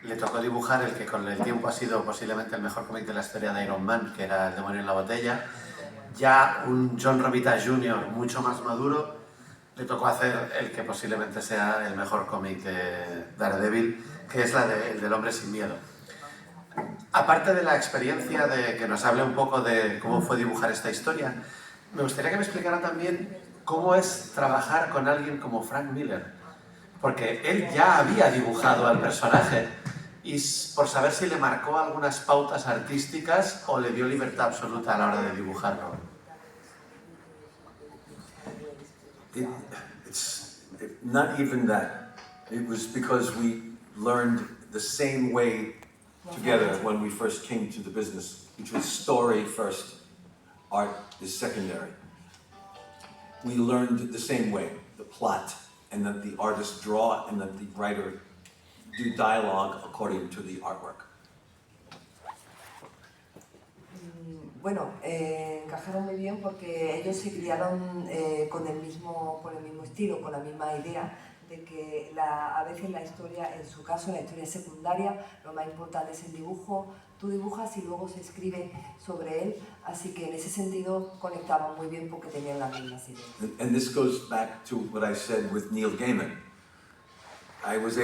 le tocó dibujar el que con el tiempo ha sido posiblemente el mejor cómic de la historia de Iron Man, que era El demonio en la botella. Ya un John Romita Jr. mucho más maduro le tocó hacer el que posiblemente sea el mejor cómic de Daredevil, que es el del hombre sin miedo. Aparte de la experiencia de que nos hable un poco de cómo fue dibujar esta historia, me gustaría que me explicara también cómo es trabajar con alguien como Frank Miller, porque él ya había dibujado al personaje y por saber si le marcó algunas pautas artísticas o le dio libertad absoluta a la hora de dibujarlo. It's not even that. It was because we learned the same way together when we first came to the business, which was story first, art is secondary. We learned the same way, the plot, and that the artist draw and that the writer do dialogue according to the artwork. Bueno, encajaron muy bien porque ellos se criaron por el mismo estilo, con la misma idea de que a veces la historia, en su caso la historia secundaria, lo más importante es el dibujo, tú dibujas y luego se escribe sobre él, así que en ese sentido conectaban muy bien porque tenían las mismas ideas. And this goes back to what I said with Neil Gaiman. I was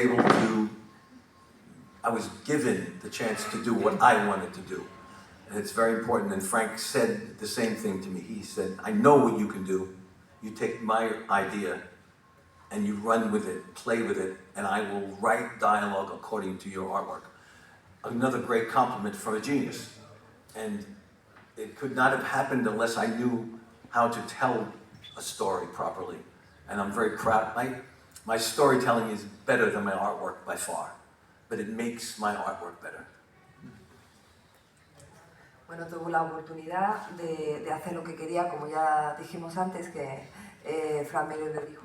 given the chance to do what I wanted to do. And it's very important, and Frank said the same thing to me. He said, I know what you can do. You take my idea and you run with it, play with it, and I will write dialogue according to your artwork. Another great compliment from a genius. And it could not have happened unless I knew how to tell a story properly. And I'm very proud. My storytelling is better than my artwork by far, but it makes my artwork better. Bueno, tuvo la oportunidad de hacer lo que quería, como ya dijimos antes, que Frank Miller le dijo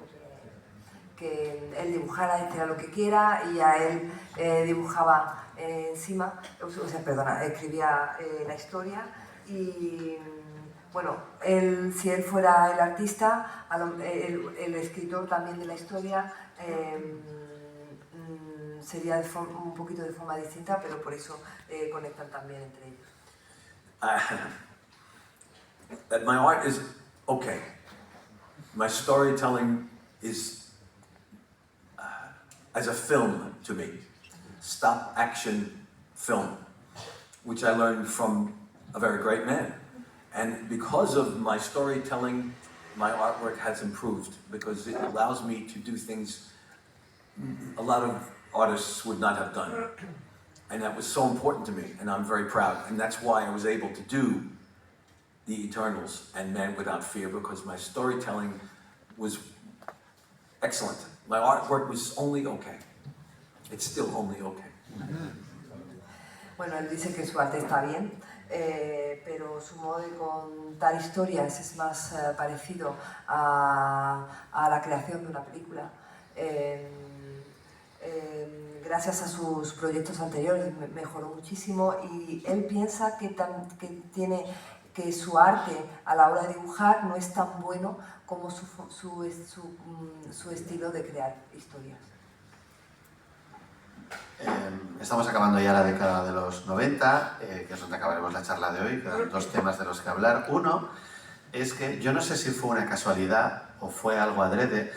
que él dibujara, hiciera lo que quiera, y a él dibujaba encima, escribía la historia, y bueno, si él fuera el artista, el escritor también de la historia, sería un poquito de forma distinta, pero por eso conectan también entre ellos. That my art is okay. My storytelling is as a film to me, stop action film, which I learned from a very great man. And because of my storytelling, my artwork has improved because it allows me to do things a lot of artists would not have done. And that was so important to me, and I'm very proud. And that's why I was able to do The Eternals and Man Without Fear, because my storytelling was excellent. My artwork was only okay. It's still only okay. Bueno, él dice que su arte está bien, pero su modo de contar historias es más parecido a la creación de una película. Gracias a sus proyectos anteriores mejoró muchísimo, y él piensa que su arte a la hora de dibujar no es tan bueno como su estilo de crear historias. Estamos acabando ya la década de los 90, que es donde acabaremos la charla de hoy. Quedan dos temas de los que hablar. Uno es que yo no sé si fue una casualidad o fue algo adrede.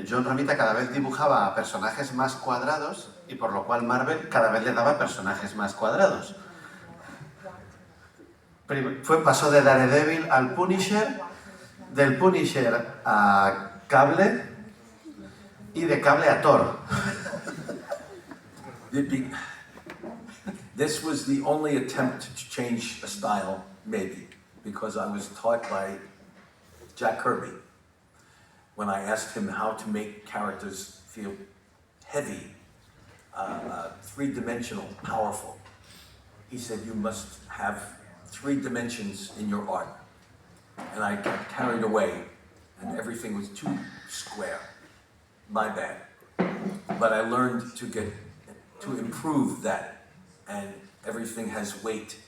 John Romita cada vez dibujaba a personajes más cuadrados, y por lo cual Marvel cada vez le daba personajes más cuadrados. Pasó de Daredevil al Punisher, del Punisher a Cable y de Cable a Thor. This was the only attempt to change a style, maybe, because I was taught by Jack Kirby. When I asked him how to make characters feel heavy, three-dimensional, powerful, he said, you must have 3 dimensions in your art. And I got carried away, and everything was too square. My bad. But I learned to improve that, and everything has weight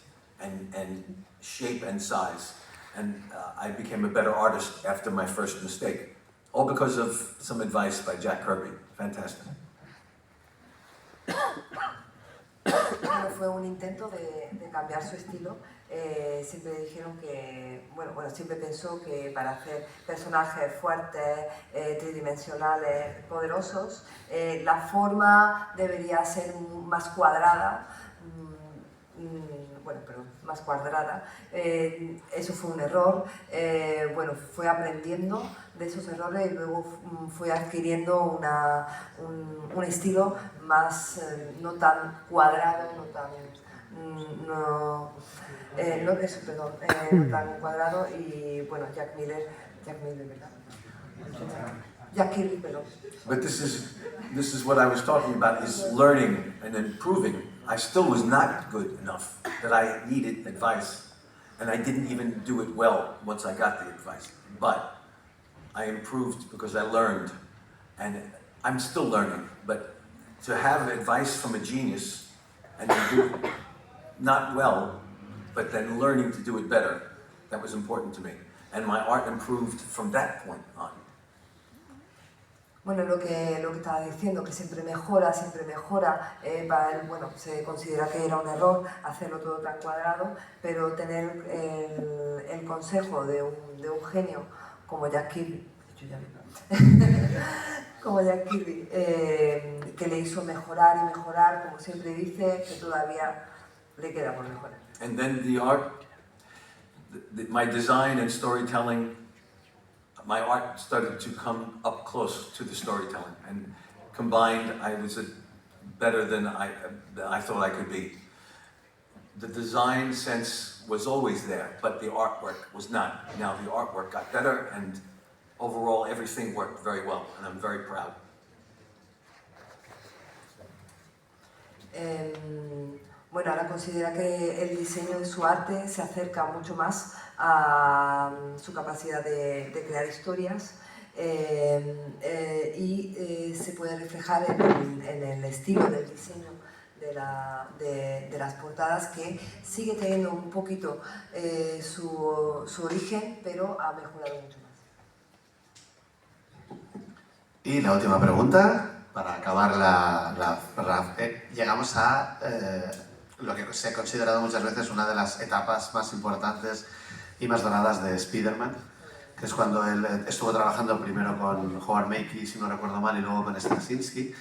and shape and size. And I became a better artist after my first mistake. All because of some advice by Jack Kirby. Fantastic. fue un intento de cambiar su estilo. Siempre dijeron que, bueno, siempre pensó que para hacer personajes fuertes, tridimensionales, poderosos, la forma debería ser más cuadrada, más cuadrada. Eso fue un error. Fue aprendiendo de esos errores y luego fue adquiriendo un estilo más no tan cuadrado, no tan cuadrado. Y bueno, Jack Kirby, perdón. But this is what I was talking about, is learning and improving. I still was not good enough, that I needed advice, and I didn't even do it well once I got the advice. But I improved because I learned, and I'm still learning. But to have advice from a genius and to do it not well, but then learning to do it better, that was important to me. And my art improved from that point on. Bueno, lo que estaba diciendo, que siempre mejora, para él, bueno, se considera que era un error hacerlo todo tan cuadrado, pero tener el consejo de un genio como Jack Kirby, que le hizo mejorar y mejorar, como siempre dice, que todavía le queda por mejorar. And then the art, my design and storytelling, my art started to come up close to the storytelling, and combined, I was better than I thought I could be. The design sense was always there, but the artwork was not. Now the artwork got better, and overall everything worked very well, and I'm very proud. Bueno, ahora considera que el diseño de su arte se acerca mucho más a su capacidad de crear historias y se puede reflejar en el estilo del diseño de las portadas, que sigue teniendo un poquito su origen, pero ha mejorado mucho más. Y la última pregunta, para acabar llegamos a lo que se ha considerado muchas veces una de las etapas más importantes y más doradas de Spider-Man, que es cuando él estuvo trabajando primero con Howard Makey, si no recuerdo mal, y luego con Straczynski.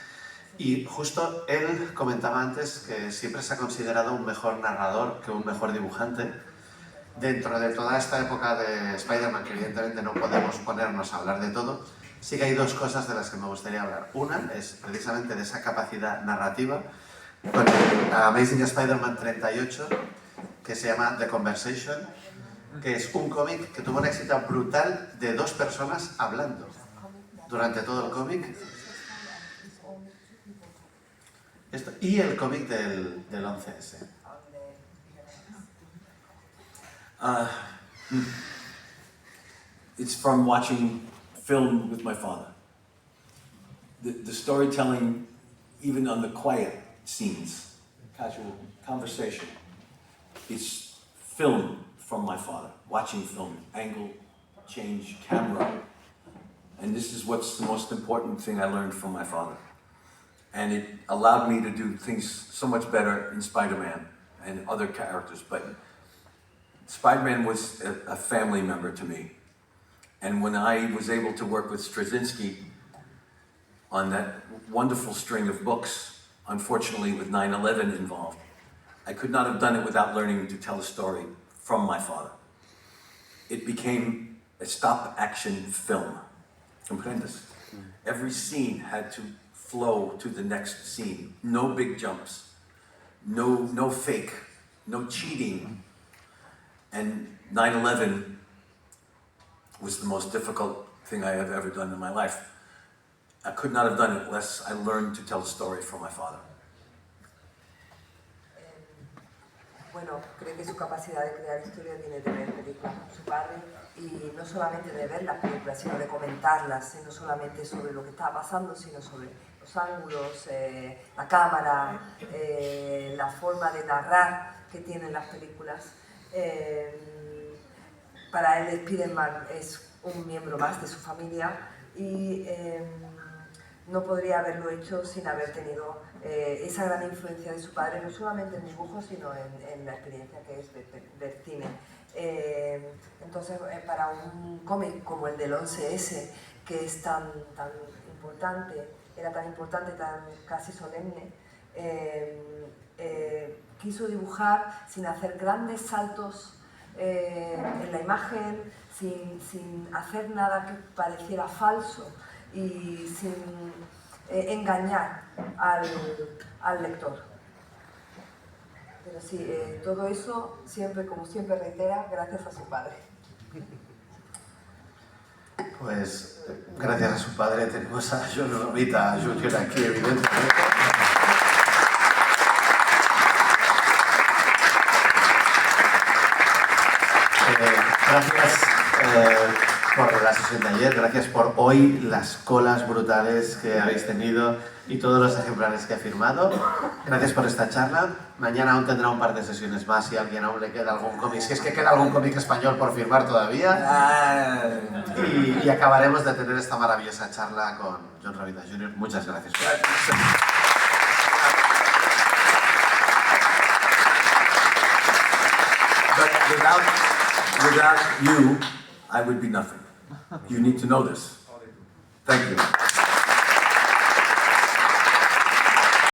Y justo él comentaba antes que siempre se ha considerado un mejor narrador que un mejor dibujante. Dentro de toda esta época de Spider-Man, que evidentemente no podemos ponernos a hablar de todo, sí que hay dos cosas de las que me gustaría hablar. Una es precisamente de esa capacidad narrativa, con el Amazing Spider-Man 38, que se llama The Conversation, que es un cómic que tuvo un éxito brutal de dos personas hablando durante todo el cómic. Y el cómic del 11S. It's from watching film with my father. The storytelling, even on the quiet scenes, casual conversation, is film from my father, watching film, angle, change, camera. And this is what's the most important thing I learned from my father. And it allowed me to do things so much better in Spider-Man and other characters. But Spider-Man was a family member to me. And when I was able to work with Straczynski on that wonderful string of books, unfortunately with 9/11 involved, I could not have done it without learning to tell a story from my father. It became a stop-action film. ¿Comprendes? Every scene had to flow to the next scene. No big jumps, no fake, no cheating. And 9/11 was the most difficult thing I have ever done in my life. I could not have done it unless I learned to tell a story from my father. Bueno, creo que su capacidad de crear historias viene de ver películas con su padre, y no solamente de ver las películas, sino de comentarlas, no solamente sobre lo que estaba pasando, sino sobre los ángulos, la cámara, la forma de narrar que tienen las películas. Para él Spider-Man es un miembro más de su familia, y no podría haberlo hecho sin haber tenido esa gran influencia de su padre, no solamente en dibujo, sino en la experiencia que es del cine. Entonces, para un cómic como el del 11S, que es tan importante, era tan importante, tan casi solemne, quiso dibujar sin hacer grandes saltos en la imagen, sin hacer nada que pareciera falso y sin engañar al lector. Pero sí, todo eso siempre, como siempre reitera, gracias a su padre. Pues gracias a su padre tenemos a Jon Romita Jr. aquí, evidentemente. Gracias por la sesión de ayer, gracias por hoy, las colas brutales que habéis tenido y todos los ejemplares que ha firmado. Gracias por esta charla. Mañana aún tendrá un par de sesiones más si a alguien aún le queda algún cómic, si es que queda algún cómic español por firmar todavía. Y acabaremos de tener esta maravillosa charla con Jon Romita Jr. Muchas gracias. But without you, I would be nothing. You need to know this. Thank you.